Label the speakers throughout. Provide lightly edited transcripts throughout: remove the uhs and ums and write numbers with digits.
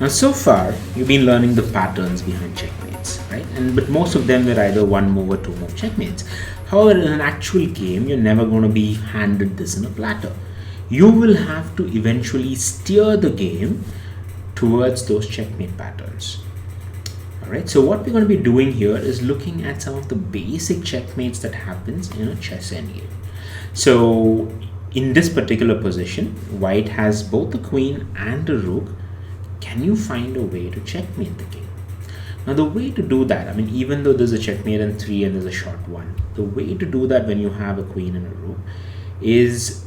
Speaker 1: Now, so far, you've been learning the patterns behind checkmates, right? But most of them were either one move or two move checkmates. However, in an actual game, you're never going to be handed this in a platter. You will have to eventually steer the game towards those checkmate patterns. Alright, so what we're going to be doing here is looking at some of the basic checkmates that happens in a chess endgame. So in this particular position, white has both a queen and a rook. Can you find a way to checkmate the king? Now the way to do that, I mean, even though there's a checkmate in 3 and there's a short 1, the way to do that when you have a queen and a rook is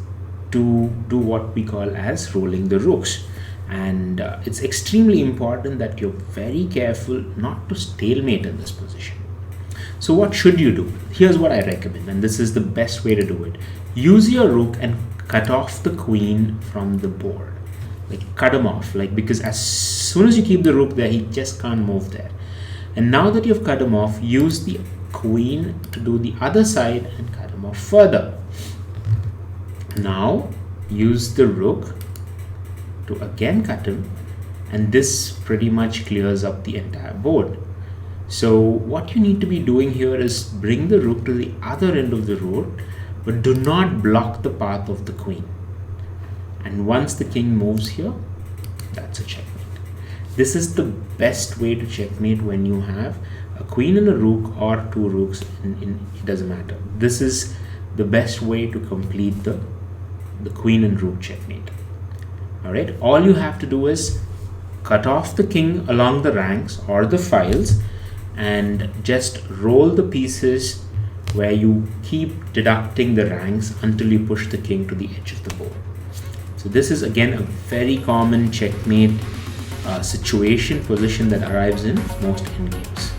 Speaker 1: to do what we call as rolling the rooks. And it's extremely important that you're very careful not to stalemate in this position. So what should you do? Here's what I recommend, and this is the best way to do it. Use your rook and cut off the queen from the board. Like cut him off, like, because as soon as you keep the rook there, he just can't move there. And now that you've cut him off, use the queen to do the other side and cut him off further. Now use the rook to again cut him, and this pretty much clears up the entire board. So what you need to be doing here is bring the rook to the other end of the road, but do not block the path of the queen. And once the king moves here, that's a checkmate. This is the best way to checkmate when you have a queen and a rook or two rooks, it doesn't matter. This is the best way to complete the queen and rook checkmate. Alright, all you have to do is cut off the king along the ranks or the files and just roll the pieces where you keep deducting the ranks until you push the king to the edge of the board. So this is again a very common checkmate position that arrives in most endgames.